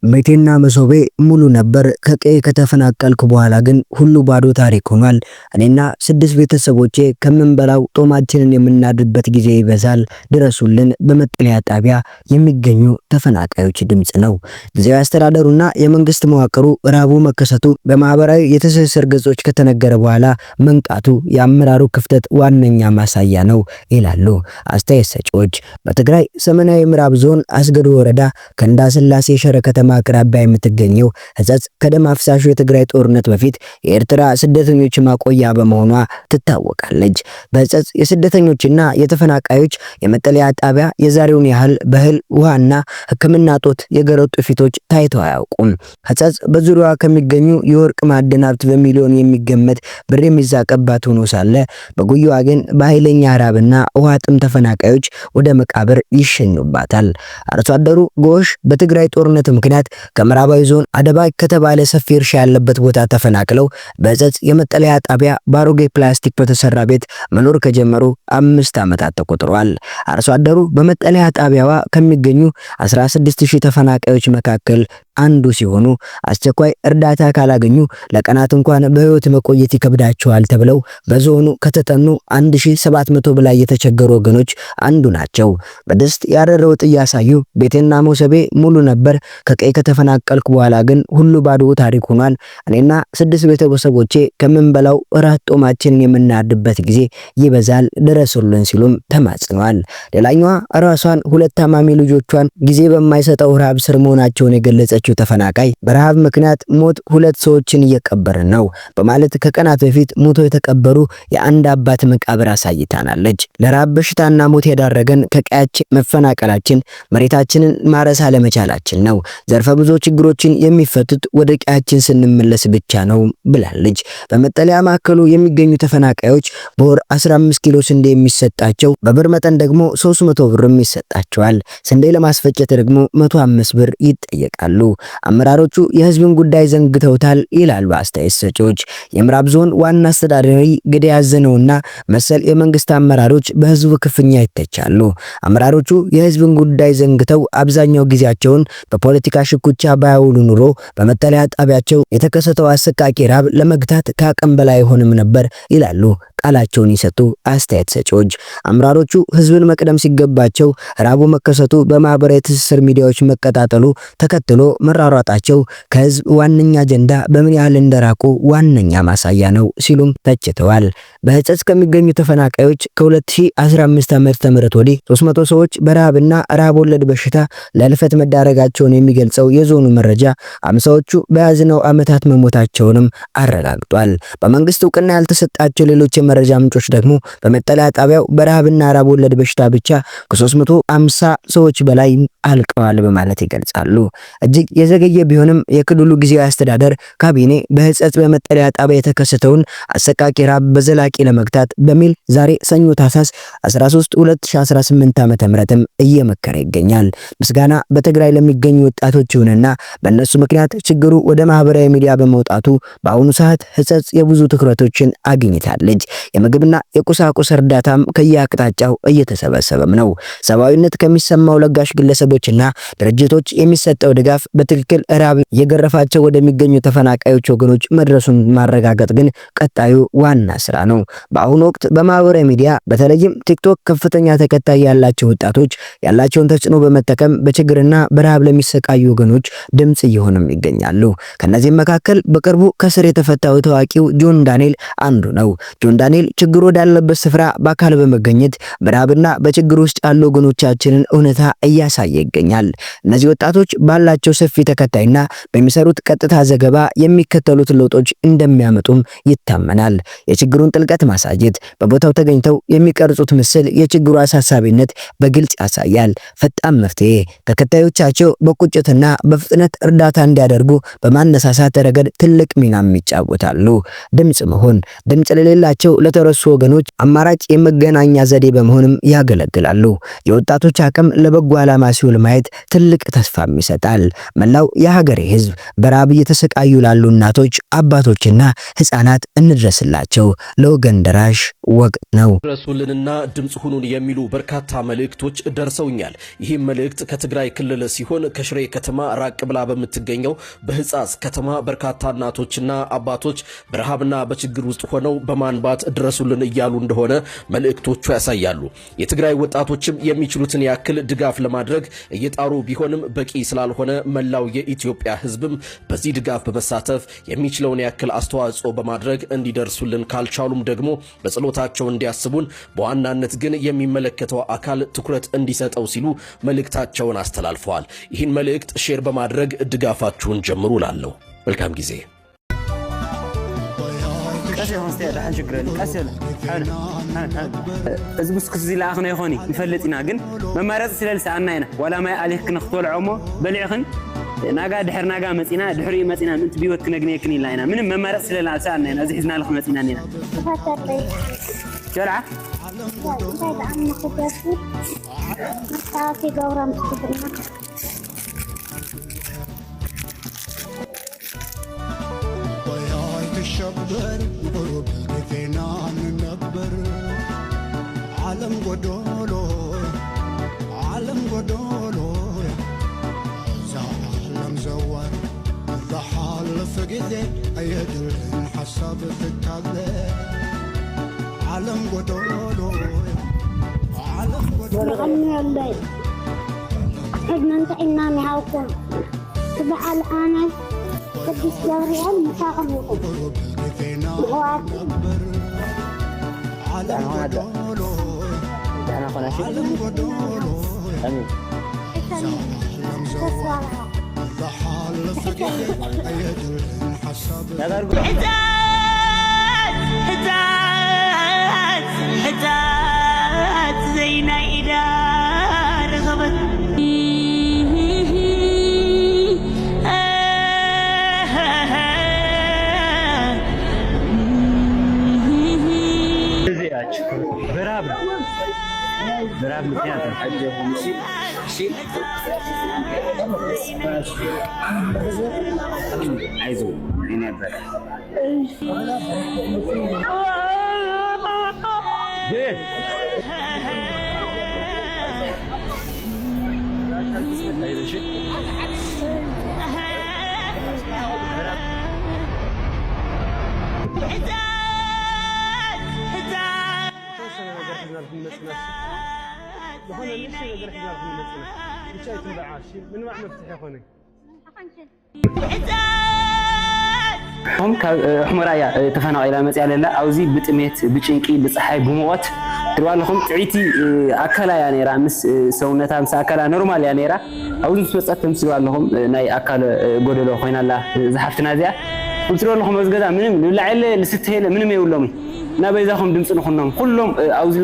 ቤቴና መሶቤ ሙሉ ነበር። ከቀዬ ከተፈናቀልኩ በኋላ ግን ሁሉ ባዶ ታሪክ ሆኗል። እኔና 6 ቤተሰቦቼ ከምንበላው ጦማችንን የምናድርበት ጊዜ ይበዛል፣ ድረሱልን በመጠለያ ጣቢያ የሚገኙ ተፈናቃዮች ድምጽ ነው። ጊዜያዊ አስተዳደሩና የመንግስት መዋቅሩ ረሃቡ መከሰቱ በማህበራዊ የትስስር ገጾች ከተነገረ በኋላ መንቃቱ የአመራሩ ክፍተት ዋነኛ ማሳያ ነው ይላሉ አስተያየት ሰጪዎች። በትግራይ ሰሜናዊ ምዕራብ ዞን አስገዶ ወረዳ ከእንዳስላሴ ሸረ ከተማ አቅራቢያ የምትገኘው ሕጸጽ ከደም አፍሳሹ የትግራይ ጦርነት በፊት የኤርትራ ስደተኞች ማቆያ በመሆኗ ትታወቃለች። በሕጸጽ የስደተኞችና የተፈናቃዮች የመጠለያ ጣቢያ የዛሬውን ያህል በእህል ውሃና ሕክምና ጦት የገረጡ ፊቶች ታይተው አያውቁም። ሕጸጽ በዙሪያዋ ከሚገኙ የወርቅ ማዕድን ሀብት በሚሊዮን የሚገመት ብር የሚዛቀባት ሆኖ ሳለ በጉያዋ ግን በኃይለኛ ረሃብና ውሃ ጥም ተፈናቃዮች ወደ መቃብር ይሸኙባታል። አርሶ አደሩ ጎሽ በትግራይ ጦርነት ምክንያት ከምዕራባዊ ዞን አደባይ ከተባለ ሰፊ እርሻ ያለበት ቦታ ተፈናቅለው በሕጸጽ የመጠለያ ጣቢያ ባሮጌ ፕላስቲክ በተሰራ ቤት መኖር ከጀመሩ 5 ዓመታት ተቆጥረዋል። አርሶ አደሩ በመጠለያ ጣቢያዋ ከሚገኙ 16000 ተፈናቃዮች መካከል አንዱ ሲሆኑ አስቸኳይ እርዳታ ካላገኙ ለቀናት እንኳን በህይወት መቆየት ይከብዳቸዋል ተብለው በዞኑ ከተጠኑ 1700 በላይ የተቸገሩ ወገኖች አንዱ ናቸው። በድስት ያረረ ወጥ እያሳዩ ቤቴና መሶቤ ሙሉ ነበር፣ ከቀዬ ከተፈናቀልኩ በኋላ ግን ሁሉ ባዶ ታሪክ ሆኗል። እኔና 6 ቤተሰቦቼ ከምንበላው እራት ጦማችንን የምናድበት ጊዜ ይበዛል፣ ድረሱልን ሲሉም ተማጽነዋል። ሌላኛዋ ራሷን 2 ታማሚ ልጆቿን ጊዜ በማይሰጠው ረሃብ ስር መሆናቸውን የገለጸችው ተፈናቃይ በረሃብ ምክንያት ሞት 2 ሰዎችን እየቀበርን ነው በማለት ከቀናት በፊት ሞቶ የተቀበሩ የአንድ አባት መቃብር አሳይታናለች። ለረሃብ በሽታና ሞት የዳረገን ከቀያችን መፈናቀላችን፣ መሬታችንን ማረስ አለመቻላችን ነው። ዘርፈ ብዙ ችግሮችን የሚፈቱት ወደ ቀያችን ስንመለስ ብቻ ነው ብላለች። በመጠለያ ማዕከሉ የሚገኙ ተፈናቃዮች በወር 15 ኪሎ ስንዴ የሚሰጣቸው፣ በብር መጠን ደግሞ 300 ብርም ይሰጣቸዋል። ስንዴ ለማስፈጨት ደግሞ 105 ብር ይጠየቃሉ። አመራሮቹ የህዝብን ጉዳይ ዘንግተውታል ይላሉ አስተያየት ሰጪዎች። የምዕራብ ዞን ዋና አስተዳዳሪ ግዳይ ያዘነውና መሰል የመንግስት አመራሮች በህዝቡ ክፍኛ ይተቻሉ። አመራሮቹ የህዝብን ጉዳይ ዘንግተው አብዛኛው ጊዜያቸውን በፖለቲካ ሽኩቻ ባያውሉ ኑሮ በመጠለያ ጣቢያቸው የተከሰተው አሰቃቂ ረሃብ ለመግታት ከአቅም በላይ አይሆንም ነበር ይላሉ ቃላቸውን ይሰጡ አስተያየት ሰጪዎች። አመራሮቹ ህዝብን መቅደም ሲገባቸው ረሃቡ መከሰቱ በማህበራዊ ትስስር ሚዲያዎች መቀጣጠሉ ተከትሎ መራራጣቸው ከህዝብ ዋነኛ አጀንዳ በምን ያህል እንደራቁ ዋነኛ ማሳያ ነው ሲሉም ተችተዋል። በሕጸጽ ከሚገኙ ተፈናቃዮች ከ2015 ዓ.ም ወዲህ 300 ሰዎች በረሃብና ረሃብ ወለድ በሽታ ለህልፈት መዳረጋቸውን የሚገልጸው የዞኑ መረጃ 50ዎቹ በያዝነው ዓመታት መሞታቸውንም አረጋግጧል። በመንግስት እውቅና ያልተሰጣቸው ሌሎች የመረጃ ምንጮች ደግሞ በመጠለያ ጣቢያው በረሃብና ረሃብ ወለድ በሽታ ብቻ ከ350 ሰዎች በላይ አልቀዋል በማለት ይገልጻሉ። እጅግ የዘገየ ቢሆንም የክልሉ ጊዜያዊ አስተዳደር ካቢኔ በሕጸጽ በመጠለያ ጣቢያ የተከሰተውን አሰቃቂ ረሃብ በዘላቂ ለመግታት በሚል ዛሬ ሰኞ ታህሳስ 13 2018 ዓ.ም እየመከረ ይገኛል። ምስጋና በትግራይ ለሚገኙ ወጣቶች ይሁንና በእነሱ ምክንያት ችግሩ ወደ ማህበራዊ ሚዲያ በመውጣቱ በአሁኑ ሰዓት ሕጸጽ የብዙ ትኩረቶችን አግኝታለች። የምግብና የቁሳቁስ እርዳታም ከየአቅጣጫው እየተሰበሰበም ነው። ሰብአዊነት ከሚሰማው ለጋሽ ግለሰቦችና ድርጅቶች የሚሰጠው ድጋፍ በትክክል ረሃብ የገረፋቸው ወደሚገኙ ተፈናቃዮች ወገኖች መድረሱን ማረጋገጥ ግን ቀጣዩ ዋና ስራ ነው። በአሁኑ ወቅት በማህበራዊ ሚዲያ በተለይም ቲክቶክ ከፍተኛ ተከታይ ያላቸው ወጣቶች ያላቸውን ተጽዕኖ በመጠቀም በችግርና በረሃብ ለሚሰቃዩ ወገኖች ድምጽ እየሆኑም ይገኛሉ። ከነዚህም መካከል በቅርቡ ከስር የተፈታው ታዋቂው ጆን ዳንኤል አንዱ ነው። ጆን ዳንኤል ችግሩ ወዳለበት ስፍራ በአካል በመገኘት በረሃብና በችግር ውስጥ ያሉ ወገኖቻችንን እውነታ እያሳየ ይገኛል። እነዚህ ወጣቶች ባላቸው ሰፊ ተከታይና በሚሰሩት ቀጥታ ዘገባ የሚከተሉት ለውጦች እንደሚያመጡም ይታመናል። የችግሩን ጥልቀት ማሳየት፣ በቦታው ተገኝተው የሚቀርጹት ምስል የችግሩ አሳሳቢነት በግልጽ ያሳያል። ፈጣን መፍትሄ፣ ተከታዮቻቸው በቁጭትና በፍጥነት እርዳታ እንዲያደርጉ በማነሳሳት ረገድ ትልቅ ሚናም ይጫወታሉ። ድምጽ መሆን፣ ድምጽ ለሌላቸው ለተረሱ ወገኖች አማራጭ የመገናኛ ዘዴ በመሆንም ያገለግላሉ። የወጣቶች አቅም ለበጎ ዓላማ ሲውል ሲውል ማየት ትልቅ ተስፋም ይሰጣል። መላው የሀገሬ ህዝብ በራብ እየተሰቃዩ ላሉ እናቶች፣ አባቶችና ህፃናት እንድረስላቸው። ለወገን ደራሽ ወቅት ነው። ድረሱልንና ድምጽ ሁኑን የሚሉ በርካታ መልእክቶች ደርሰውኛል። ይህም መልእክት ከትግራይ ክልል ሲሆን ከሽሬ ከተማ ራቅ ብላ በምትገኘው በህጻጽ ከተማ በርካታ እናቶችና አባቶች በረሃብና በችግር ውስጥ ሆነው በማንባት ድረሱልን እያሉ እንደሆነ መልእክቶቹ ያሳያሉ። የትግራይ ወጣቶችም የሚችሉትን ያክል ድጋፍ ለማድረግ እየጣሩ ቢሆንም በቂ ስላልሆነ መላው የኢትዮጵያ ህዝብም በዚህ ድጋፍ በመሳተፍ የሚችለውን ያክል አስተዋጽኦ በማድረግ እንዲደርሱልን ካልቻሉም ደግሞ በጸሎታቸው እንዲያስቡን በዋናነት ግን የሚመለከተው አካል ትኩረት እንዲሰጠው ሲሉ መልእክታቸውን አስተላልፈዋል። ይህን መልእክት ሼር በማድረግ ድጋፋችሁን ጀምሩ ላለው መልካም ጊዜ። እዚ ብስኩት እዚ ለኣኽነ ይኾኒ ንፈልጥ ኢና ግን መማረፂ ስለልሰኣና ኢና ዋላ ማይ ኣሊኽ ክንኽትበልዖሞ በሊዕኽን ናጋ ድሕር ናጋ መፂና ድሕሪኡ መፂና ምንቲ ቢወት ክነግነየክን ኢልና ኢና ምንም መማረፂ ስለልሰኣና ኢና እዚ ሒዝናልኽ መፂና ኒና ሸልዓ شبر قرب فينا ننبر عالم قدولو عالم قدولو زعلم زوار ضحال فقدي ايدل حساب فتاله عالم قدولو عالم قدولو غني الليل حدنا انت انامي هاوكم تبع انا قديس جبريل مساقم يقول أنا خلاص أمين حجاج زينا إذا رغبت براب مكانك الحجة عايزه هنا برا هم حمرايا تفنوا إلى مسألة لا أوزي بتميت بتشينكي بصحي بموت تروالهم تعيتي أكلا يعني رامس سونتها مس أكلا نورمال يعني را أوزي مسألة تمسوا لهم ناي أكل قدلو خوينا الله زحفتنا ذا قلتوا لهم بس قدام منهم لا عل لستهلا منهم يقول لهم نبي ذاهم دمسنا كلهم أوزي